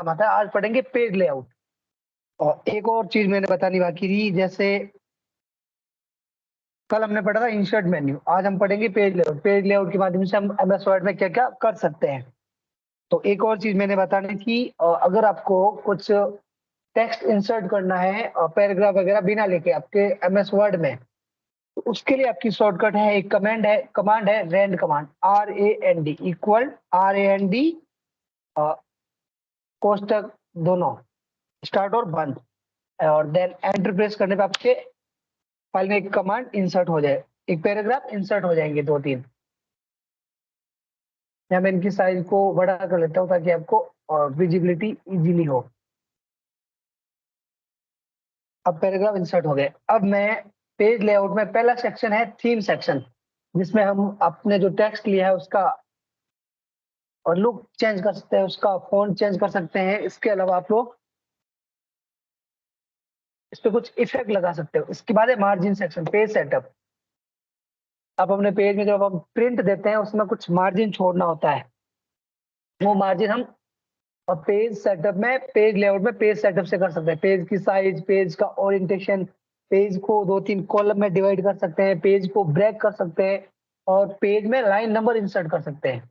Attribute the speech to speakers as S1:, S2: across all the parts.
S1: हम आता है, आज पढ़ेंगे पेज लेआउट। और एक और चीज मैंने बतानी बाकी थी, जैसे कल हमने पढ़ा था इंसर्ट मेन्यू, आज हम पढ़ेंगे पेज लेआउट। पेज लेआउट के माध्यम से हम एमएस वर्ड में क्या क्या कर सकते हैं। तो एक और चीज मैंने बतानी थी, अगर आपको कुछ टेक्स्ट इंसर्ट करना है और पैराग्राफ वगैरह बिना लेके आपके एमएस वर्ड में, तो उसके लिए आपकी शॉर्टकट है, एक कमांड है rand command, RAND equal RAND कोष्टक दोनों स्टार्ट और बंद, और देन एंटर प्रेस करने पे आपके फाइल में एक कमांड इंसर्ट हो जाए, एक पैराग्राफ इंसर्ट हो जाएंगे 2-3। या मैं इनकी साइज को बड़ा कर लेता हूँ ताकि आपको विजिबिलिटी इजीली हो। अब पैराग्राफ इंसर्ट हो गए। अब मैं पेज लेआउट में पहला सेक्शन है थीम सेक्शन, जिसमें हम अपने जो टेक्स्ट लिया है उसका और लुक चेंज कर सकते हैं, उसका फॉन्ट चेंज कर सकते हैं। इसके अलावा आप लोग इस पे कुछ इफेक्ट लगा सकते हो। इसके बाद है मार्जिन सेक्शन, पेज सेटअप। अब अपने पेज में जब हम प्रिंट देते हैं उसमें कुछ मार्जिन छोड़ना होता है, वो मार्जिन हम और पेज सेटअप में, पेज लेआउट में पेज सेटअप से कर सकते हैं। पेज की साइज, पेज का ओरिएंटेशन, पेज को 2-3 कॉलम में डिवाइड कर सकते हैं, पेज को ब्रेक कर सकते हैं और पेज में लाइन नंबर इंसर्ट कर सकते हैं।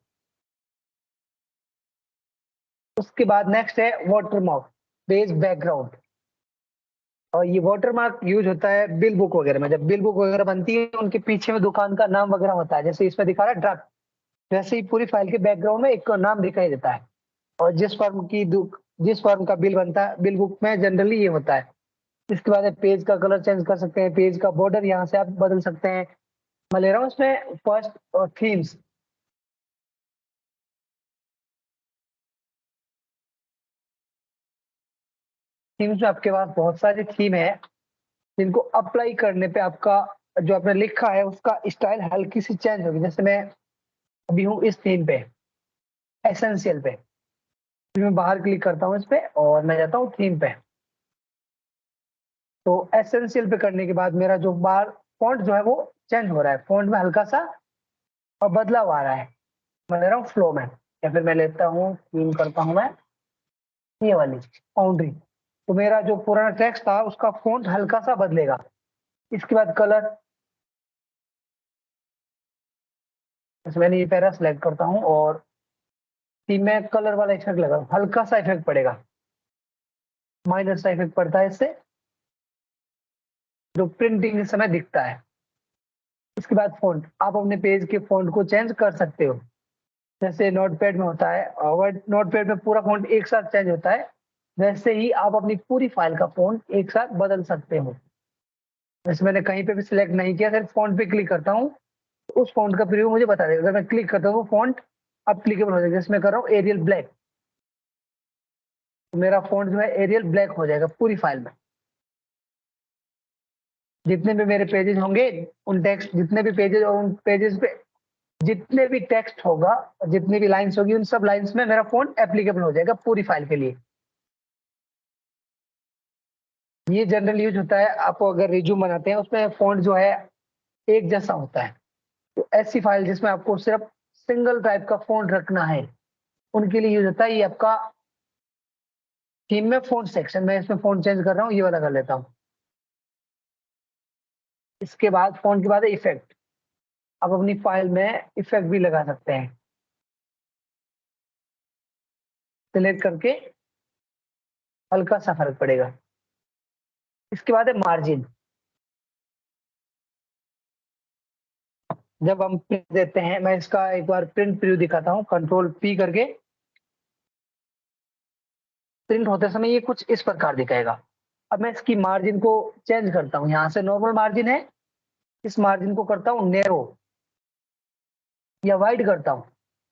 S1: उसके बाद नेक्स्ट है वाटरमार्क, पेज बैकग्राउंड। और ये वाटरमार्क यूज होता है बिल बुक वगैरह में। जब बिल बुक वगैरह बनती है उनके पीछे में दुकान का नाम वगैरह होता है, जैसे इसमें दिखा रहा है ड्रग, वैसे ही पूरी फाइल के बैकग्राउंड में एक नाम दिखाई देता है। और जिस फर्म का बिल बनता है बिल बुक में जनरली ये होता है। इसके बाद पेज का कलर चेंज कर सकते हैं, पेज का बॉर्डर यहाँ से आप बदल सकते हैं। मैं ले रहा हूँ इसमें फर्स्ट और थीम्स। थीम्स में आपके पास बहुत सारी थीम है, जिनको अप्लाई करने पे आपका जो आपने लिखा है उसका स्टाइल हल्की सी चेंज होगी। जैसे मैं अभी हूँ इस थीम पे, एसेंशियल पे, फिर मैं बाहर क्लिक करता हूँ इस पे और मैं जाता हूँ थीम पे। तो एसेंशियल पे करने के बाद मेरा जो बार फॉन्ट जो है वो चेंज हो रहा है, फॉन्ट में हल्का सा और बदलाव आ रहा है। मैं ले रहा हूँ फ्लो में, या फिर मैं लेता हूँ थीम, करता हूँ मैं ये वाली बाउंड्री। तो मेरा जो पुराना टेक्स्ट था उसका फॉन्ट हल्का सा बदलेगा। इसके बाद कलर, जैसे मैंने ये पैरा सेलेक्ट करता हूँ और थीम में कलर वाला इफेक्ट लगा, हल्का सा इफेक्ट पड़ेगा, माइनर सा इफेक्ट पड़ता है इससे, जो प्रिंटिंग के समय दिखता है। इसके बाद फॉन्ट, आप अपने पेज के फॉन्ट को चेंज कर सकते हो, जैसे नोटपैड में होता है, और नोटपैड में पूरा फॉन्ट एक साथ चेंज होता है, वैसे ही आप अपनी पूरी फाइल का फॉन्ट एक साथ बदल सकते हो। जैसे मैंने कहीं पे भी सिलेक्ट नहीं किया, सिर्फ फॉन्ट पे क्लिक करता हूँ तो उस फॉन्ट का प्रीव्यू मुझे बता देगा। अगर मैं क्लिक करता हूँ वो फॉन्ट अप्लीकेबल हो जाएगा। जैसे मैं कर रहा हूँ एरियल ब्लैक, तो मेरा फॉन्ट जो है एरियल ब्लैक हो जाएगा पूरी फाइल में। जितने भी मेरे पेजेस होंगे, उन टेक्स्ट जितने भी पेजेस और उन पेजेस पे जितने भी टेक्स्ट होगा और जितनी भी लाइंस होगी, उन सब लाइंस में मेरा फॉन्ट एप्लीकेबल हो जाएगा पूरी फाइल के लिए। ये जनरल यूज होता है, आप अगर रिज्यूम बनाते हैं उसमें फॉन्ट जो है एक जैसा होता है। तो ऐसी फाइल जिसमें आपको सिर्फ सिंगल टाइप का फॉन्ट रखना है, उनके लिए यूज होता है ये आपका थीम में फॉन्ट सेक्शन। मैं इसमें फॉन्ट चेंज कर रहा हूँ, ये वाला कर लेता हूँ। इसके बाद फॉन्ट के बाद है इफेक्ट। आप अपनी फाइल में इफेक्ट भी लगा सकते हैं, सिलेक्ट करके हल्का सा फर्क पड़ेगा। इसके बाद है मार्जिन। जब हम प्रिंट देते हैं, मैं इसका एक बार प्रिंट प्रीव्यू दिखाता हूँ, कंट्रोल पी करके। प्रिंट होते समय ये कुछ इस प्रकार दिखाएगा। अब मैं इसकी मार्जिन को चेंज करता हूँ, यहाँ से नॉर्मल मार्जिन है, इस मार्जिन को करता हूँ नैरो या वाइड करता हूँ।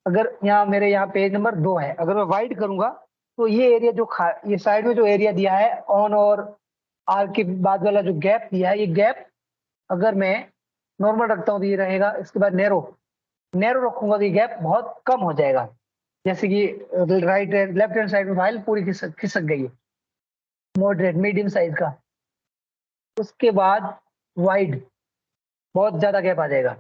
S1: अगर यहाँ मेरे यहाँ पेज नंबर 2 है, अगर मैं वाइड करूंगा तो ये एरिया जो ये साइड में जो एरिया दिया है ऑन और आर के बाद वाला जो गैप दिया है, ये गैप अगर मैं नॉर्मल रखता हूँ तो ये रहेगा। इसके बाद नैरो, नैरो रखूंगा तो ये गैप बहुत कम हो जाएगा। जैसे कि राइट लेफ्ट हैंड साइड में फाइल पूरी खिसक गई है, मॉडरेट मीडियम साइज का। उसके बाद वाइड, बहुत ज्यादा गैप आ जाएगा।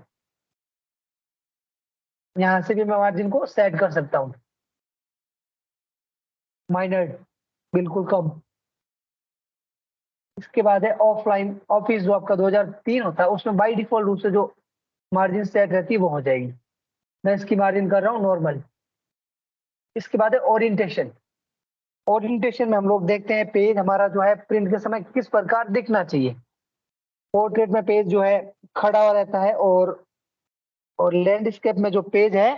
S1: यहाँ से भी मैं मार्जिन को सेट कर सकता हूँ। माइनर, बिल्कुल कम। इसके बाद है ऑफलाइन ऑफिस, जो आपका 2003 होता है, उसमें बाई डिफॉल्ट रूप से जो मार्जिन सेट रहती है वो हो जाएगी। मैं इसकी मार्जिन कर रहा हूँ नॉर्मल। इसके बाद है ओरिएंटेशन। ओरिएंटेशन में हम लोग देखते हैं पेज हमारा जो है प्रिंट के समय किस प्रकार दिखना चाहिए। पोर्ट्रेट में पेज जो है खड़ा हुआ रहता है, और लैंडस्केप में जो पेज है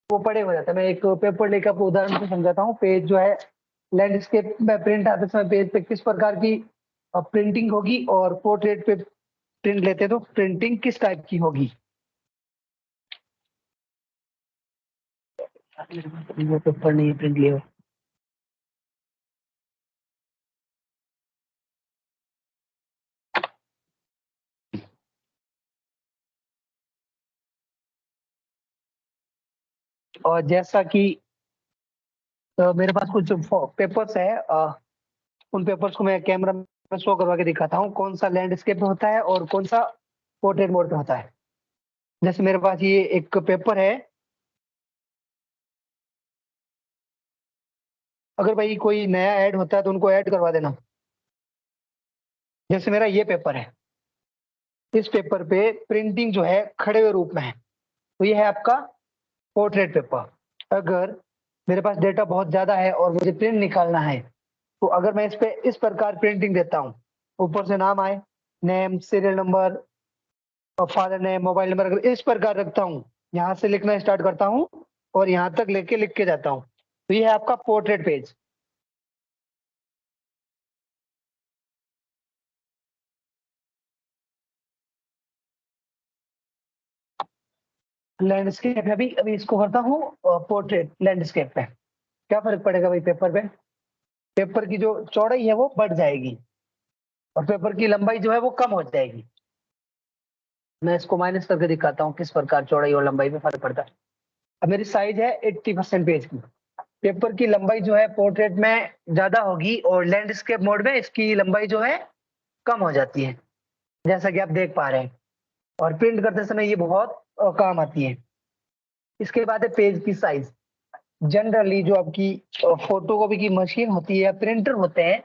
S1: वो पड़े हो जाता है। मैं एक पेपर लेकर आपको उदाहरण से समझाता हूँ। पेज जो है लैंडस्केप में प्रिंट आते समय पेज पे किस प्रकार की प्रिंटिंग होगी, और पोर्ट्रेट पे प्रिंट लेते तो प्रिंटिंग किस टाइप की होगी। वो पेपर नहीं प्रिंट लिया। और जैसा कि मेरे पास कुछ पेपर्स है, उन पेपर्स को मैं कैमरा में शो करवा के दिखाता हूँ कौन सा लैंडस्केप में होता है और कौन सा पोर्ट्रेट मोड में होता है। जैसे मेरे पास ये एक पेपर है। अगर भाई कोई नया ऐड होता है तो उनको ऐड करवा देना। जैसे मेरा ये पेपर है, इस पेपर पे प्रिंटिंग जो है खड़े हुए रूप में है, तो ये है आपका पोर्ट्रेट पेपर। अगर मेरे पास डेटा बहुत ज्यादा है और मुझे प्रिंट निकालना है, तो अगर मैं इस पे इस प्रकार प्रिंटिंग देता हूँ, ऊपर से नाम आए, नेम, सीरियल नंबर और फादर नेम, मोबाइल नंबर, अगर इस प्रकार रखता हूँ, यहाँ से लिखना स्टार्ट करता हूँ और यहाँ तक लेके लिख के जाता हूँ, तो ये है आपका पोर्ट्रेट पेज। लैंडस्केप है, अभी अभी इसको करता हूँ पोर्ट्रेट लैंडस्केप पे। क्या फर्क पड़ेगा भाई पेपर पे? पेपर की जो चौड़ाई है वो बढ़ जाएगी और पेपर की लंबाई जो है वो कम हो जाएगी। मैं इसको माइनस करके दिखाता हूँ किस प्रकार चौड़ाई और लंबाई में फर्क पड़ता है। अब मेरी साइज है 80% पेज की। पेपर की लंबाई जो है पोर्ट्रेट में ज्यादा होगी और लैंडस्केप मोड में इसकी लंबाई जो है कम हो जाती है, जैसा कि आप देख पा रहे हैं। और प्रिंट करते समय ये बहुत काम आती है। इसके बाद है पेज की साइज। जनरली जो आपकी फोटो कॉपी की मशीन होती है या प्रिंटर होते हैं,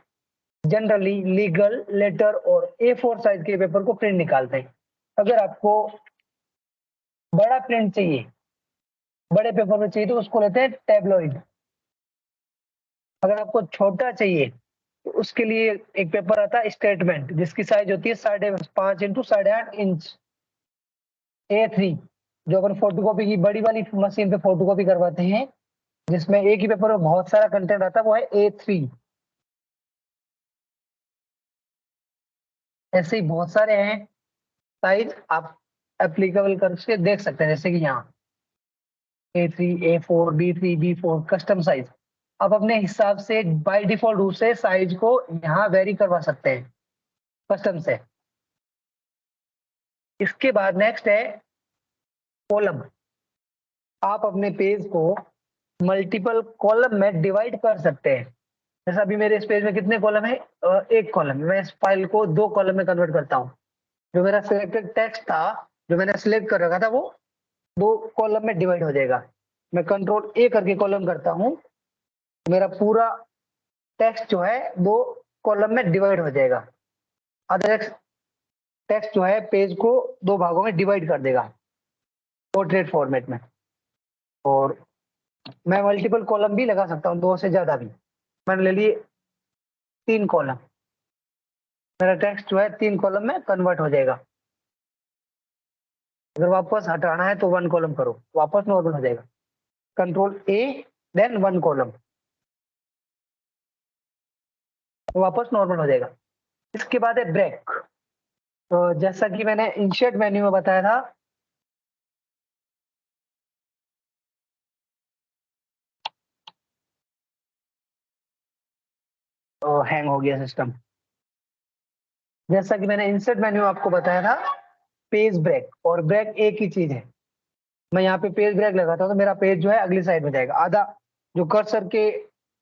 S1: जनरली लीगल लेटर और A4 साइज के पेपर को प्रिंट निकालते हैं। अगर आपको बड़ा प्रिंट चाहिए, बड़े पेपर में चाहिए, तो उसको लेते हैं टेबलॉइड। अगर आपको छोटा चाहिए तो उसके लिए एक पेपर आता है स्टेटमेंट, जिसकी साइज होती है 5.5 इंटू 8.5 इंच, A3। जो अपन फोटोकॉपी की बड़ी वाली मशीन पे फोटोकॉपी करवाते हैं, जिसमें एक ही पेपर में बहुत सारा कंटेंट आता है, वो है A3। ऐसे ही बहुत सारे हैं साइज, आप एप्लीकेबल करके देख सकते हैं, जैसे कि यहाँ A3, A4, B3, B4 custom size. आप अपने हिसाब से बाय डिफॉल्ट रूप से साइज को यहाँ वेरी करवा सकते हैं कस्टम से। इसके बाद नेक्स्ट है कॉलम। आप अपने पेज को मल्टीपल कॉलम में डिवाइड कर सकते हैं। जैसा अभी मेरे इस पेज में कितने कॉलम है? एक कॉलम। मैं इस फाइल को 2 कॉलम में कन्वर्ट करता हूँ। जो मेरा सिलेक्टेड टेक्स्ट था, जो मैंने सिलेक्ट कर रखा था, वो 2 कॉलम में डिवाइड हो जाएगा। मैं कंट्रोल A करके कॉलम करता हूँ, मेरा पूरा टेक्स्ट जो है 2 कॉलम में डिवाइड हो जाएगा। अदर टेक्स्ट जो है पेज को 2 भागों में डिवाइड कर देगा पोर्ट्रेट फॉर्मेट में। और मैं मल्टीपल कॉलम भी लगा सकता हूँ, 2 से ज्यादा भी। मैंने ले लिए 3 कॉलम, मेरा टेक्स्ट जो है 3 कॉलम में कन्वर्ट हो जाएगा। अगर वापस हटाना है तो 1 कॉलम करो, वापस नॉर्मल हो जाएगा। कंट्रोल A, देन 1 कॉलम, वापस नॉर्मल हो जाएगा। इसके बाद है ब्रेक। तो जैसा कि मैंने इंसर्ट मेन्यू में बताया था, तो हैंग हो गया सिस्टम। जैसा कि मैंने इंसर्ट मेन्यू में आपको बताया था, पेज ब्रेक और ब्रेक एक ही चीज है। मैं यहाँ पे पेज ब्रेक लगाता हूँ तो मेरा पेज जो है अगली साइड में जाएगा। आधा जो कर्सर के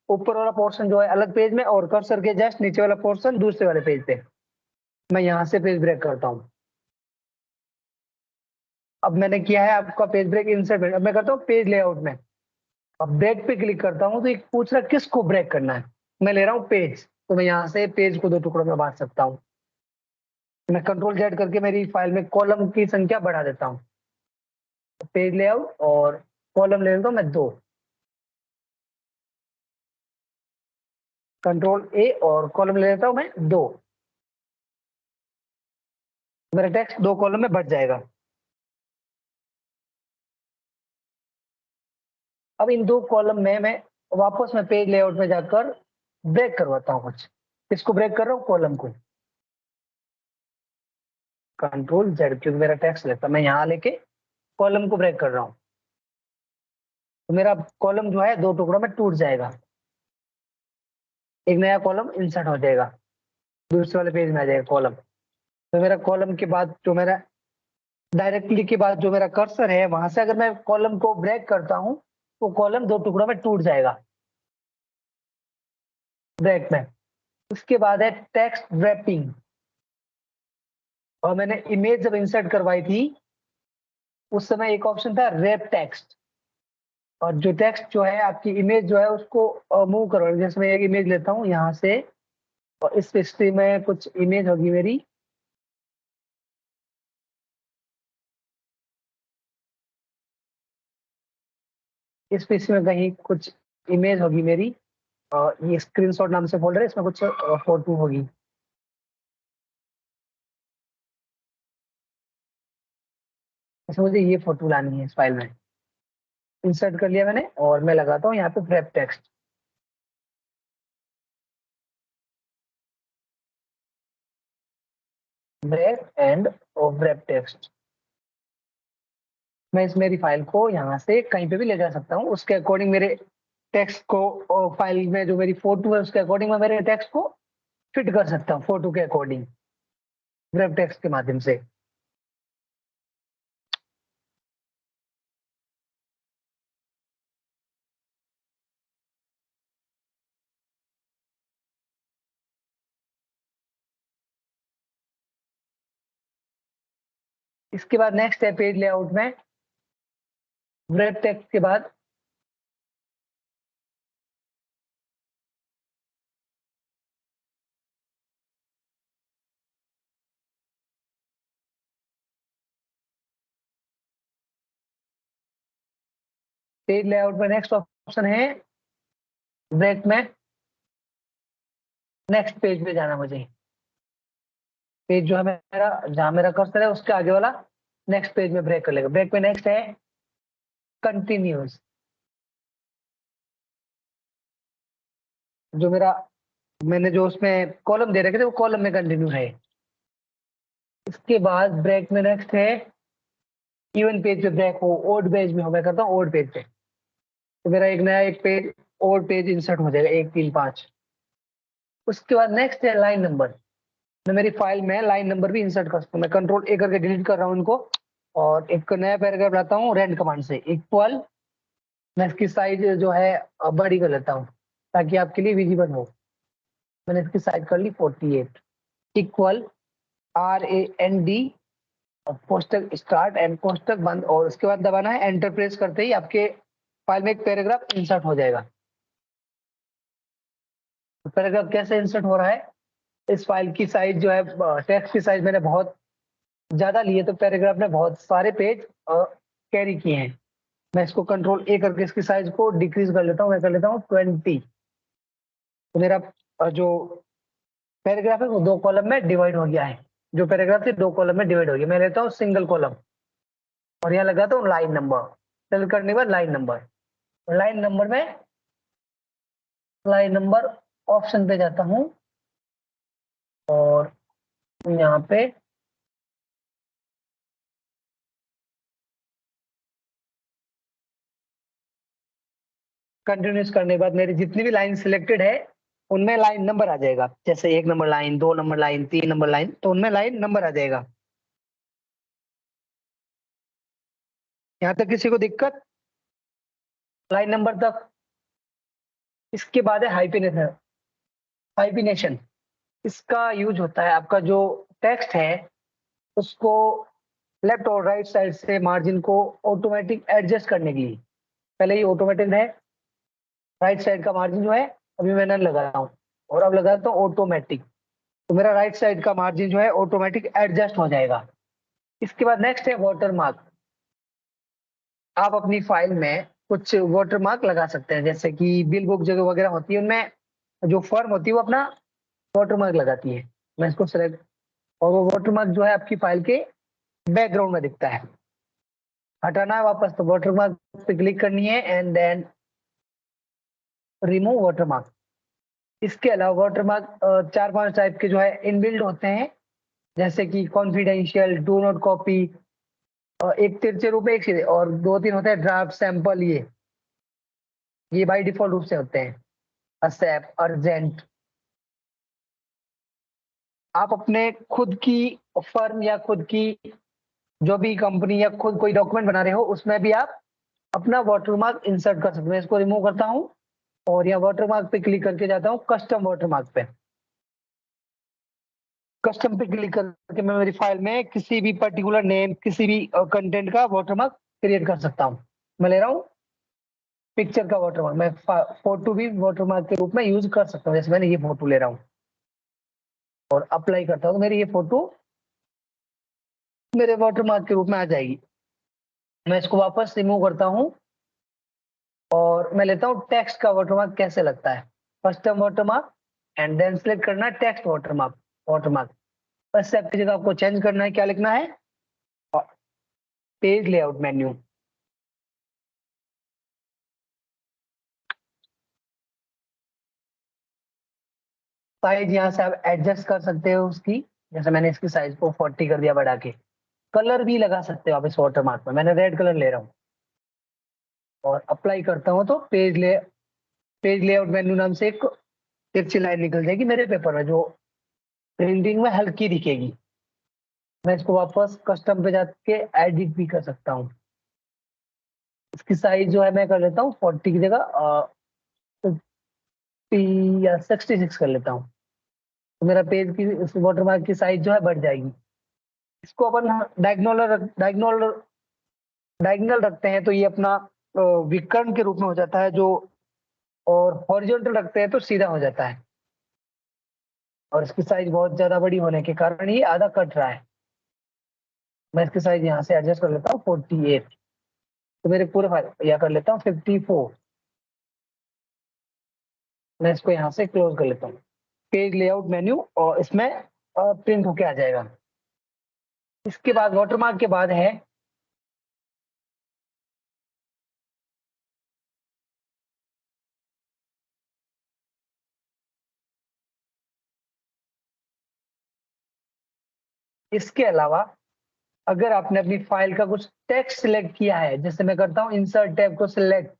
S1: ऊपर वाला पोर्शन जो है अलग पेज में, और कर्सर के जस्ट नीचे वाला पोर्शन दूसरे वाले पेज पे। मैं यहाँ से पेज ब्रेक करता हूँ। अब मैंने किया है आपका पेज ब्रेक इंसर्ट में। अब मैं करता हूँ पेज लेआउट में, अब ब्रेक पे क्लिक करता हूँ तो एक पूछ रहा है किसको ब्रेक करना है। मैं ले रहा हूँ पेज, तो मैं यहाँ से पेज को 2 टुकड़ों में बांट सकता हूँ। मैं कंट्रोल जेड करके मेरी फाइल में कॉलम की संख्या बढ़ा देता हूँ। पेज लेआउट और कॉलम ले लेता हूँ मैं 2। कंट्रोल ए और कॉलम ले लेता हूँ मैं 2। मेरा टेक्स्ट 2 कॉलम में बढ़ जाएगा। अब इन 2 कॉलम में मैं वापस में पेज लेआउट में जाकर ब्रेक करवाता हूँ कुछ। किसको ब्रेक कर रहा हूँ? कॉलम को। कंट्रोल जेड, क्योंकि मेरा टेक्स्ट लेता, मैं यहाँ लेके कॉलम को ब्रेक कर रहा हूँ, तो मेरा कॉलम जो है 2 टुकड़ों में टूट जाएगा। एक नया कॉलम इंसर्ट हो जाएगा, दूसरे वाले पेज में आ जाएगा कॉलम। तो मेरा कॉलम के बाद जो मेरा डायरेक्टली के बाद जो मेरा कर्सर है, वहां से अगर मैं कॉलम को ब्रेक करता हूँ तो कॉलम 2 टुकड़ों में टूट जाएगा ब्रेक में। उसके बाद है टेक्स्ट रैपिंग। और मैंने इमेज जब इंसर्ट करवाई थी उस समय एक ऑप्शन था रैप टेक्स्ट। और जो टेक्स्ट जो है आपकी इमेज जो है उसको मूव करवाना। जैसे मैं एक इमेज लेता हूँ यहाँ से, और इस हिस्ट्री में कुछ इमेज होगी मेरी। इस पीसी में कहीं कुछ इमेज होगी मेरी, और ये स्क्रीनशॉट नाम से फोल्डर है, इसमें कुछ फोटो होगी। इसमें मुझे ये फोटो लानी है इस फाइल में। इंसर्ट कर लिया मैंने और मैं लगाता हूँ यहाँ पे wrap text. Wrap and off wrap text. मैं इस मेरी फाइल को यहाँ से कहीं पे भी ले जा सकता हूँ, उसके अकॉर्डिंग मेरे टेक्स्ट को फाइल में जो मेरी फोटो है उसके अकॉर्डिंग मैं मेरे टेक्स्ट को फिट कर सकता हूँ फोटो के अकॉर्डिंग ग्रेप टेक्स्ट के माध्यम से। इसके बाद नेक्स्ट है पेज लेआउट में ग्रेप टेक्स्ट के बाद पेज लेआउट में नेक्स्ट ऑप्शन है ब्रेक में नेक्स्ट पेज पे जाना। मुझे पेज जो है मेरा, जहां मेरा कर्सर है उसके आगे वाला नेक्स्ट पेज में ब्रेक कर लेगा। ब्रेक में नेक्स्ट है कंटिन्यूस। जो मेरा मैंने जो उसमें कॉलम दे रखे थे वो कॉलम में कंटिन्यू है। इसके बाद ब्रेक में नेक्स्ट है इवन पेज पे ब्रेक हो, ओल्ड पेज में हो, मैं करता हूँ ओल्ड पेज पे, तो मेरा एक नया एक पेज ओल्ड पेज इंसर्ट हो जाएगा 1 3 5। उसके बाद नेक्स्ट है लाइन नंबर। मैं मेरी फाइल में लाइन नंबर भी इंसर्ट कर सकता हूँ। मैं कंट्रोल ए करके डिलीट कर रहा हूँ इनको, और एक नया पैराग्राफ लाता हूँ रेंड कमांड से इक्वल। मैं इसकी साइज जो है बड़ी कर लेता हूँ ताकि आपके लिए विजिबल हो। मैंने इसकी साइज कर ली 48 इक्वल RAND कोष्टक स्टार्ट एंड कोष्टक बंद, और उसके बाद दबाना है एंटर। प्रेस करते ही आपके फाइल में एक पैराग्राफ इंसर्ट हो जाएगा। पैराग्राफ कैसे इंसर्ट हो रहा है? इस फाइल की साइज जो है, टेक्स्ट की साइज मैंने बहुत ज्यादा ली है, तो पैराग्राफ ने बहुत सारे पेज कैरी किए हैं। मैं इसको कंट्रोल ए करके इसकी साइज को डिक्रीज कर लेता हूँ। मैं कर लेता हूँ 20। तो मेरा जो पैराग्राफ है वो 2 कॉलम में डिवाइड हो गया है। जो पैराग्राफ थे 2 कॉलम में डिवाइड हो गया। मैं लेता हूँ सिंगल कॉलम और यहाँ लगाता हूँ लाइन नंबर। सेलेक्ट करने के बाद लाइन नंबर, लाइन नंबर में लाइन नंबर ऑप्शन पे जाता हूँ और यहाँ पे कंटिन्यूस करने के बाद मेरी जितनी भी लाइन सिलेक्टेड है उनमें लाइन नंबर आ जाएगा। जैसे 1 number line, 2 number line, 3 number line, तो उनमें लाइन नंबर आ जाएगा। यहाँ तक किसी को दिक्कत? लाइन नंबर तक? इसके बाद है हाइफिनेशन। हाइफिनेशन इसका यूज होता है आपका जो टेक्स्ट है उसको लेफ्ट और राइट साइड से मार्जिन को ऑटोमेटिक एडजस्ट करने के लिए। पहले ही ऑटोमेटिक है, राइट साइड का मार्जिन जो है अभी मैं नन लगा रहा हूँ, और अब लगाता हूँ ऑटोमेटिक, तो मेरा राइट साइड का मार्जिन जो है ऑटोमेटिक एडजस्ट हो जाएगा। इसके बाद नेक्स्ट है वाटरमार्क। आप अपनी फाइल में कुछ वाटरमार्क लगा सकते हैं, जैसे कि बिल बुक जगह वगैरह होती है उनमें जो फर्म होती है वो अपना वाटरमार्क लगाती है। मैं इसको सेलेक्ट, और वो वाटरमार्क जो है आपकी फाइल के बैकग्राउंड में दिखता है। हटाना है वापस तो वाटरमार्क पे क्लिक करनी है एंड देन रिमूव वाटरमार्क। इसके अलावा वाटरमार्क 4-5 टाइप के जो है इनबिल्ड होते हैं, जैसे कि कॉन्फिडेंशियल, डू नॉट कॉपी, एक तिरछे रूप में एक सीधे, और 2-3 होते हैं ड्राफ्ट, सैंपल। ये बाय डिफॉल्ट रूप से होते हैं। Except, urgent. आप अपने खुद की फर्म या खुद की जो भी कंपनी या खुद कोई डॉक्यूमेंट बना रहे हो उसमें भी आप अपना वाटरमार्क इंसर्ट कर सकते हैं। इसको रिमूव करता हूं और यहाँ वाटरमार्क पे क्लिक करके जाता हूँ कस्टम वाटरमार्क पे। कस्टम पे क्लिक करके मैं मेरी फाइल में किसी भी पर्टिकुलर नेम, किसी भी कंटेंट का वाटरमार्क क्रिएट कर सकता हूँ। मैं ले रहा हूँ पिक्चर का वाटरमार्क। मैं फोटो भी वाटरमार्क के रूप में यूज कर सकता हूँ, जैसे मैंने ये फोटो ले रहा हूँ और अप्लाई करता हूँ, मेरी ये फोटो मेरे वाटरमार्क के रूप में आ जाएगी। मैं इसको वापस रिमूव करता हूँ और मैं लेता हूँ टेक्स्ट का वाटरमार्क कैसे लगता है। Custom watermark and then select करना है टेक्स्ट वाटरमार्क। वाटरमार्क बस स्टेप की जगह आपको चेंज करना है, क्या लिखना है, पेज लेआउट मेन्यू। साइज यहाँ से आप एडजस्ट कर सकते हो उसकी, जैसे मैंने इसकी साइज को 40 कर दिया बढ़ा के। कलर भी लगा सकते हो आप इस वाटरमार्क में, मैंने रेड कलर ले रहा हूँ और अप्लाई करता हूँ तो पेज लेआउट मेन्यू नाम से एक तिरछी लाइन निकल जाएगी मेरे पेपर में, जो प्रिंटिंग में हल्की दिखेगी। मैं इसको वापस कस्टम पे जाके एडिट भी कर सकता हूँ। इसकी साइज जो है मैं कर लेता हूँ 40 की जगह 50 या 66 कर लेता हूँ, तो मेरा पेज की वाटरमार्क की साइज जो है बढ़ जाएगी। इसको अपन डायगोनल डायगोनल रखते हैं तो ये अपना विकर्ण के रूप में हो जाता है जो, और हॉरिजॉन्टल रखते हैं तो सीधा हो जाता है। और इसकी साइज बहुत ज्यादा बड़ी होने के कारण ये आधा कट रहा है। मैं इसकी साइज यहाँ से एडजस्ट कर लेता हूँ 48, तो मेरे पूरे फाइल या कर लेता हूँ 54। मैं इसको यहाँ से क्लोज कर लेता हूँ। पेज लेआउट मेन्यू और इसमें प्रिंट होके आ जाएगा। इसके बाद वाटरमार्क के बाद है इसके अलावा अगर आपने अपनी फाइल का कुछ टेक्स्ट सिलेक्ट किया है, जैसे मैं करता हूँ इंसर्ट टैब को सिलेक्ट,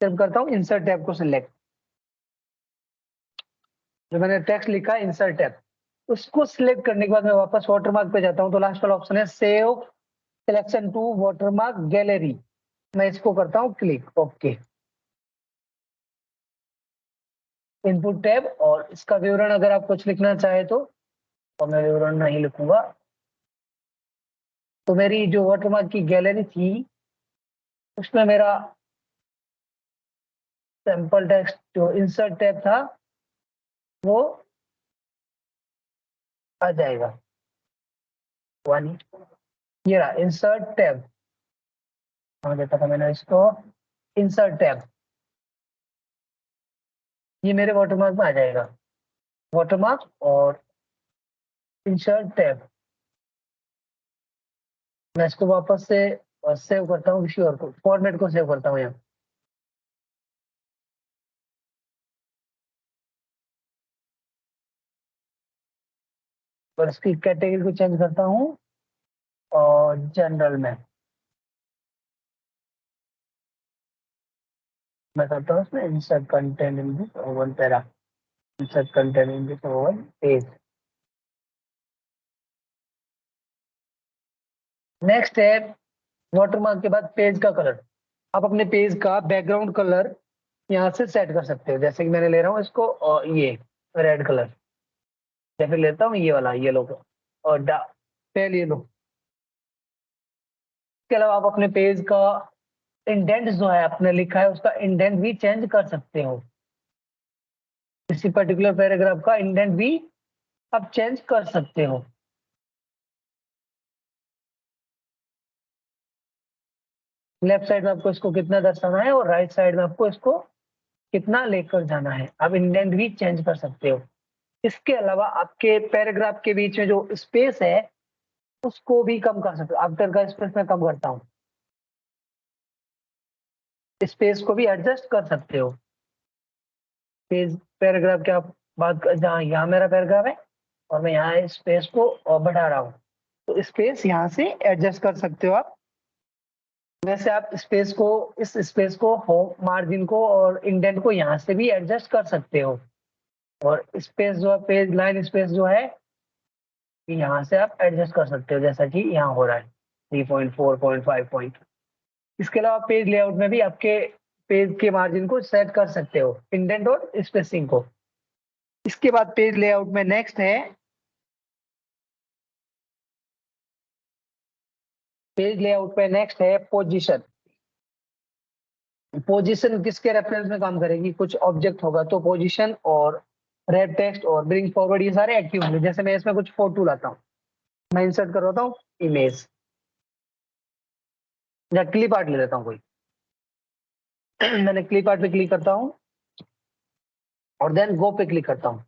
S1: जब करता हूँ इंसर्ट टैब को सिलेक्ट, जो मैंने टेक्स्ट लिखा है इंसर्ट टैब, उसको सिलेक्ट करने के बाद मैं वापस वाटरमार्क पे जाता हूँ तो लास्ट वाला ऑप्शन है save selection to watermark gallery. मैं इसको करता हूँ क्लिक, ओके। इनपुट टैब, और इसका विवरण अगर आप कुछ लिखना चाहे तो मैं विवरण नहीं लिखूंगा। तो मेरी जो वाटरमार्क की गैलरी थी उसमें मेरा सैंपल टेक्स्ट जो इंसर्ट टैब था वो आ जाएगा। वन, ये रहा इंसर्ट टैब, समझ देता था मैंने इसको, इंसर्ट टैब, ये मेरे वाटरमार्क में आ जाएगा। वाटरमार्क और इंसर्ट टैब, मैं इसको वापस से सेव करता हूँ, किसी और को फॉर्मेट को सेव करता हूँ यहाँ, और इसकी कैटेगरी को चेंज करता हूँ और जनरल में मैं करता हूँ इसमें insert content in this oven para, insert content in this oven page. Next है वाटरमार्क के बाद पेज का कलर। आप अपने पेज का बैकग्राउंड कलर यहाँ से सेट कर सकते हो, जैसे कि मैंने ले रहा हूँ इसको और ये रेड कलर, या फिर लेता हूँ ये वाला येलो को और पेल येलो। इसके अलावा आप अपने पेज का इंडेंट जो है आपने लिखा है उसका इंडेंट भी चेंज कर सकते हो। किसी पर्टिकुलर पैराग्राफ का इंडेंट भी आप चेंज कर सकते हो। लेफ्ट साइड में आपको इसको कितना दर्शाना है और राइट साइड में आपको इसको कितना लेकर जाना है, आप इंडेंट भी चेंज कर सकते हो। इसके अलावा आपके पैराग्राफ के बीच में जो स्पेस है उसको भी कम कर सकते हो। आफ्टर का स्पेस में कम करता हूँ, स्पेस को भी एडजस्ट कर सकते हो। पेज पैराग्राफ की आप बात कर, जहाँ यहाँ मेरा पैराग्राफ है और मैं यहाँ स्पेस को बढ़ा रहा हूँ, तो स्पेस यहाँ से एडजस्ट कर सकते हो आप। वैसे आप स्पेस को, इस स्पेस को, होम मार्जिन को और इंडेंट को यहाँ से भी एडजस्ट कर सकते हो। और स्पेस जो है, पेज लाइन स्पेस जो है, यहाँ से आप एडजस्ट कर सकते हो, जैसा कि यहाँ हो रहा है 3.4.5 पॉइंट। इसके अलावा पेज लेआउट में भी आपके पेज के मार्जिन को सेट कर सकते हो, इंडेंट और स्पेसिंग को। इसके बाद पेज लेआउट में नेक्स्ट है, पेज लेआउट में नेक्स्ट है पोजीशन। पोजीशन किसके रेफरेंस में काम करेगी? कुछ ऑब्जेक्ट होगा तो पोजीशन और रैप टेक्स्ट और ब्रिंग फॉरवर्ड ये सारे एक्टिव होंगे। जैसे मैं इसमें कुछ फोटो लाता हूँ, मैं इंसर्ट करवाता हूँ इमेज, या क्लिप आर्ट ले लेता हूँ कोई मैंने क्लिप आर्ट पे क्लिक करता हूँ और देन गो पे क्लिक करता हूँ,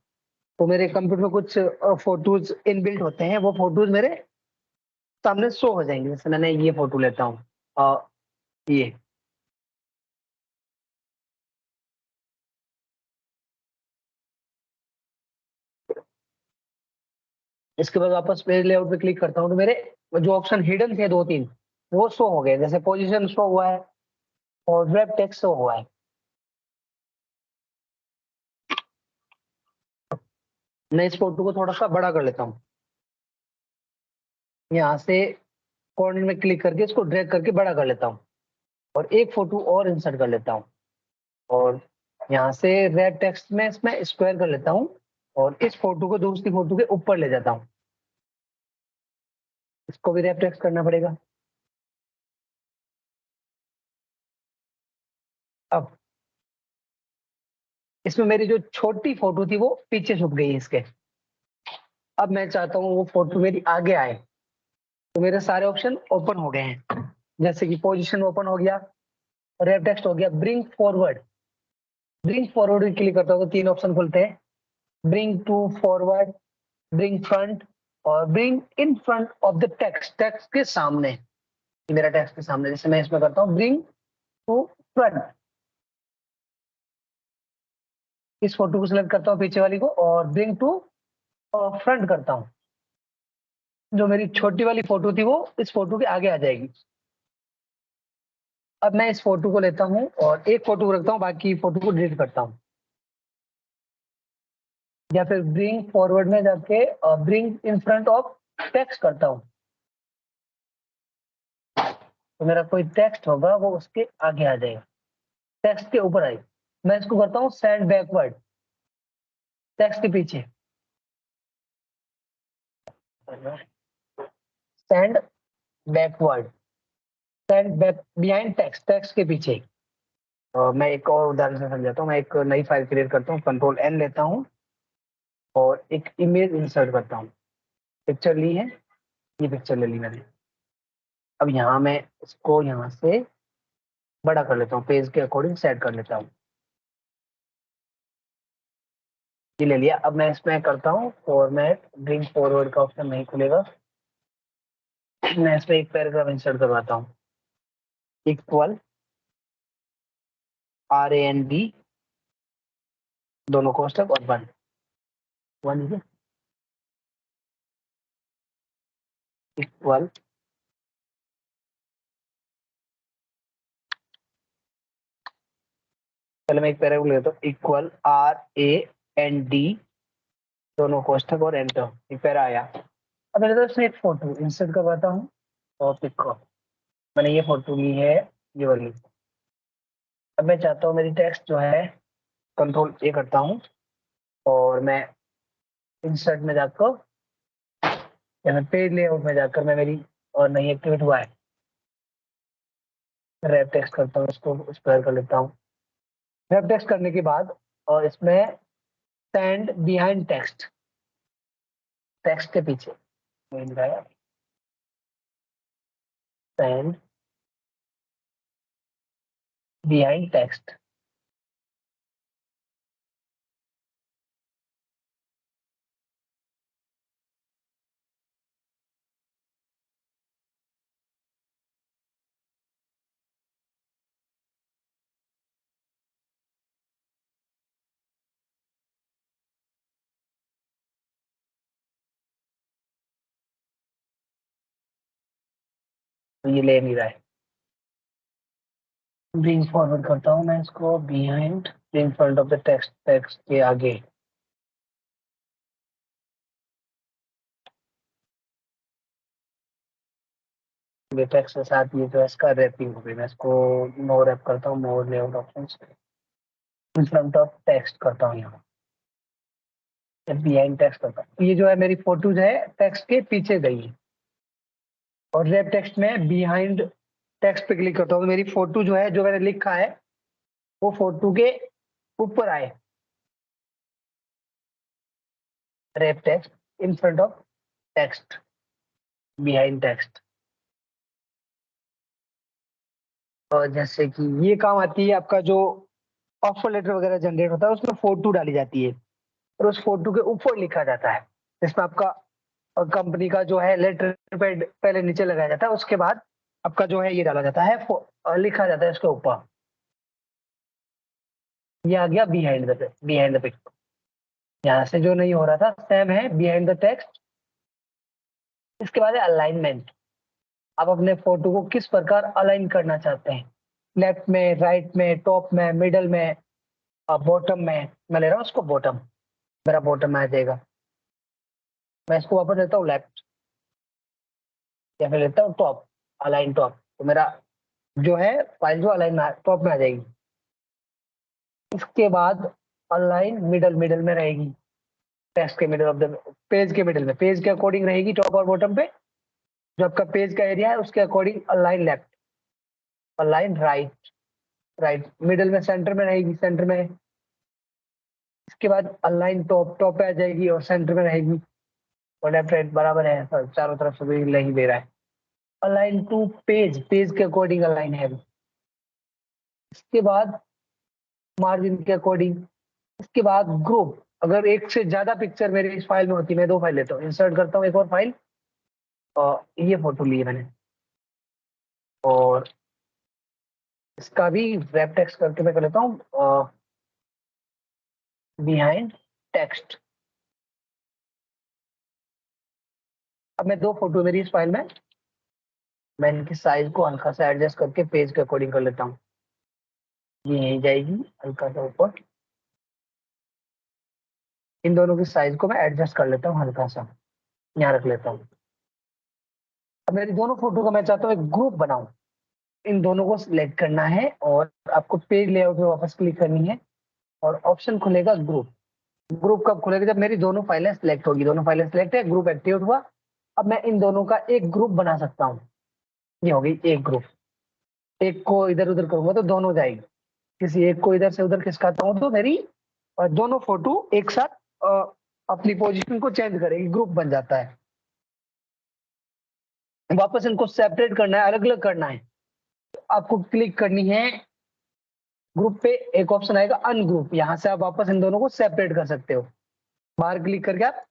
S1: तो मेरे कंप्यूटर में कुछ फोटोज इनबिल्ट होते हैं, वो फोटोज मेरे सामने शो हो जाएंगे। जैसे मैंने ये फोटो लेता हूँ, ये इसके बाद वापस पेज लेआउट पे क्लिक करता हूँ, तो मेरे जो ऑप्शन हिडन थे 2-3 वो शो हो गए। जैसे पोजीशन शो हुआ है और वेब टेक्स्ट शो हुआ है। मैं इस फोटो को थोड़ा सा बड़ा कर लेता हूँ, यहाँ से कॉर्नर में क्लिक करके इसको ड्रैग करके बड़ा कर लेता हूँ और एक फोटो और इंसर्ट कर लेता हूँ और यहाँ से रेड टेक्स्ट में इसमें स्क्वायर कर लेता हूँ और इस फोटो को दूसरी फोटो के ऊपर ले जाता हूँ। इसको भी रेड टेक्स्ट करना पड़ेगा। अब इसमें मेरी जो छोटी फोटो थी वो पीछे छुप गई है इसके। अब मैं चाहता हूँ वो फोटो मेरी आगे आए, तो मेरे सारे ऑप्शन ओपन हो गए हैं। जैसे कि पोजीशन ओपन हो गया, रेड टेक्स्ट हो गया, bring forward. Bring forward click करता हूँ तो 3 ऑप्शन खुलते हैं, bring to forward, bring front और bring in front of the text, text के सामने। मेरा टेक्स्ट के सामने, जैसे मैं इसमें करता हूँ ब्रिंग टू फ्रंट, इस फोटो को सिलेक्ट करता हूँ पीछे वाली को और ब्रिंग टू फ्रंट करता हूँ। जो मेरी छोटी वाली फोटो थी वो इस फोटो के आगे आ जाएगी। अब मैं इस फोटो को लेता हूँ और एक फोटो रखता हूँ, बाकी फोटो को डिलीट करता हूँ। या फिर ब्रिंग फॉरवर्ड में जाके bring in front of text करता हूँ, तो मेरा कोई टेक्स्ट होगा वो उसके आगे आ जाएगा, टेक्स्ट के ऊपर आएगा। मैं इसको करता हूँ सेंड बैकवर्ड, टेक्स्ट के पीछे, send backward, send back behind text, text के पीछे। मैं एक और उदाहरण से समझाता हूँ। मैं एक नई फाइल क्रिएट करता हूँ, कंट्रोल एन लेता हूँ और एक इमेज इंसर्ट करता हूँ। पिक्चर ली है, ये पिक्चर ले ली मैंने। अब यहाँ मैं इसको यहाँ से बड़ा कर लेता हूँ, पेज के अकॉर्डिंग सेट कर लेता हूँ। ये ले लिया। अब मैं इसमें करता हूँ फॉर्मेट, ब्रिंग फॉरवर्ड का ऑप्शन नहीं खुलेगा। मैं इसमें एक पैराग्राफ इंसर्ट करवाता हूँ, इक्वल RAND दोनों कोष्टक और 1 1 इक्वल पहले मैं एक पैराग्राफ लेता हूँ, इक्वल RAND दोनों कोष्टक और एंटर, एक पैरा आया। अब मेरे तरफ से एक फोटो इंसर्ट करवाता हूँ और पिक को, मैंने ये फोटो ली है, ये वाली। अब मैं चाहता हूँ मेरी टेक्स्ट जो है, कंट्रोल ए करता हूँ और मैं इंसर्ट में जाकर या मैं पेज लेआउट में जाकर मैं मेरी और नहीं एक्टिवेट हुआ है, रैप टेक्स्ट करता हूँ, इसको स्क्वायर कर लेता हूँ। रैप टेक्स्ट करने के बाद और इसमें स्टैंड बिहाइंड टेक्स्ट, टेक्स्ट के पीछे मिल रहा है स्टैंड बिहाइंड टेक्स्ट। तो ये ले नहीं रहा है, ब्रिंग फॉरवर्ड करता हूँ मैं इसको behind in front of the text, text के आगे। ये टेक्स्ट के साथ ये जो है इसका रैपिंग हो गई। मैं इसको नो रैप करता हूँ, more layout options in front of text करता हूँ यहाँ, बिहाइंड टेक्स्ट करता हूँ। ये जो है मेरी फोटो जो है टेक्स्ट के पीछे गई है, और रैप टेक्स्ट में बिहाइंड टेक्स्ट पे क्लिक करता हूँ तो मेरी फोटो जो है, जो मैंने लिखा है वो फोटो के ऊपर आए। Wrap text in front of text behind text. और जैसे कि ये काम आती है आपका जो ऑफर लेटर वगैरह जनरेट होता है, उसमें फोटो डाली जाती है और उस फोटो के ऊपर लिखा जाता है, जिसमें आपका कंपनी का जो है लेटर पैड पहले नीचे लगाया जाता है, उसके बाद आपका जो है ये डाला जाता है, लिखा जाता है इसके ऊपर। ये आ गया बिहाइंड द पिक्चर। यहाँ से जो नहीं हो रहा था सेम है बिहाइंड द टेक्स्ट। इसके बाद है अलाइनमेंट। आप अपने फोटो को किस प्रकार अलाइन करना चाहते हैं, लेफ्ट में, राइट में, टॉप में, मिडल में, बॉटम में। मैं ले रहा हूँ उसको बॉटम, मेरा बॉटम में आ जाएगा। मैं इसको वापस लेता हूँ लेफ्ट, या फिर लेता हूँ टॉप, अलाइन टॉप, तो मेरा जो है फाइल जो अलाइन टॉप में आ जाएगी। इसके बाद अलाइन मिडल, मिडल में रहेगी, टेक्स्ट के मिडल ऑफ द पेज के मिडल में, पेज के अकॉर्डिंग रहेगी टॉप और बॉटम पे। जो आपका पेज का एरिया है उसके according align left, align right, right middle में, सेंटर में रहेगी, सेंटर में। इसके बाद अलाइन टॉप, टॉप पे आ जाएगी और सेंटर में रहेगी। और लेफ्ट राइट बराबर है, चारों तरफ से भी नहीं दे रहा है। अलाइन टू पेज, पेज के अकॉर्डिंग अलाइन है। इसके बाद मार्जिन के अकॉर्डिंग। इसके बाद ग्रुप, अगर एक से ज्यादा पिक्चर मेरे इस फाइल में होती, मैं दो फाइल लेता हूँ, इंसर्ट करता हूँ एक और फाइल, और ये फोटो ली है मैंने, और इसका भी रैप टेक्स्ट करके मैं कर लेता हूँ बिहाइंड टेक्स्ट। अब मैं दो फोटो मेरी इस फाइल में, मैं इनकी साइज को हल्का सा एडजस्ट करके पेज के अकॉर्डिंग कर लेता हूँ। ये यहीं जाएगी हल्का सा ऊपर। इन दोनों की साइज को मैं एडजस्ट कर लेता हूँ हल्का सा, यहाँ रख लेता हूँ। अब मेरी दोनों फोटो का मैं चाहता हूँ एक ग्रुप बनाऊं। इन दोनों को सिलेक्ट करना है और आपको पेज लेआउट में वापस क्लिक करनी है, और ऑप्शन खुलेगा ग्रुप। ग्रुप कब खुलेगा, जब मेरी दोनों फाइलें सिलेक्ट होगी। दोनों फाइलें सिलेक्ट है, ग्रुप एक्टिवेट हुआ। अब मैं इन दोनों का एक ग्रुप बना सकता हूँ। ये हो गई एक ग्रुप। एक को इधर उधर करूंगा तो दोनों जाएगी, किसी एक को इधर से उधर खिसकाता हूँ तो मेरी दोनों फोटो एक साथ अपनी पोजीशन को चेंज करेगी, ग्रुप बन जाता है। वापस इनको सेपरेट करना है, अलग अलग करना है, तो आपको क्लिक करनी है ग्रुप पे, एक ऑप्शन आएगा अनग्रुप, यहाँ से आप वापस इन दोनों को सेपरेट कर सकते हो। बाहर क्लिक करके आप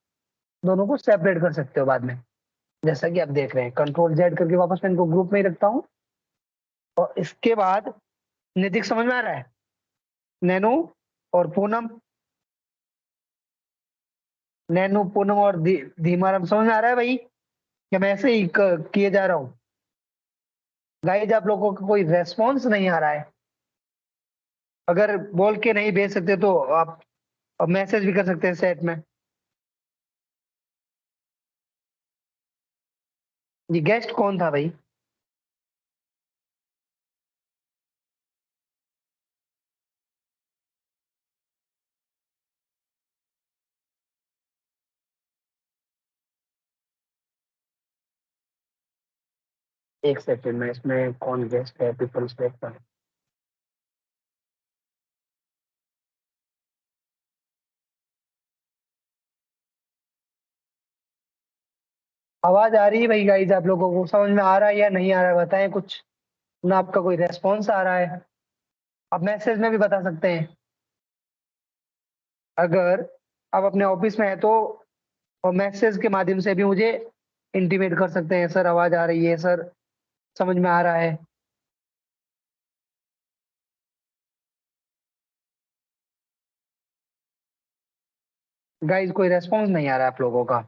S1: दोनों को सेपरेट कर सकते हो बाद में, जैसा कि आप देख रहे हैं। कंट्रोल जेड करके वापस मैं इनको ग्रुप में ही रखता हूँ। और इसके बाद नितिक समझ में आ रहा है, नैनो और पूनम, नैनो पूनम और धीमाराम समझ में आ रहा है भाई, कि मैं ऐसे ही किए जा रहा हूँ। गाइज आप लोगों को कोई रेस्पॉन्स नहीं आ रहा है, अगर बोल के नहीं भेज सकते तो आप मैसेज भी कर सकते हैं चैट में। ये गेस्ट कौन था भाई? एक सेकंड में इसमें कौन गेस्ट है पीपल सेलेक्ट कर। आवाज आ रही है भाई गाइस, आप लोगों को समझ में आ रहा है या नहीं आ रहा है बताएं कुछ, ना आपका कोई रेस्पॉन्स आ रहा है। आप मैसेज में भी बता सकते हैं अगर आप अपने ऑफिस में है तो, और मैसेज के माध्यम से भी मुझे इंटीमेट कर सकते हैं, सर आवाज आ रही है, सर समझ में आ रहा है। गाइस कोई रेस्पॉन्स नहीं आ रहा है आप लोगों का।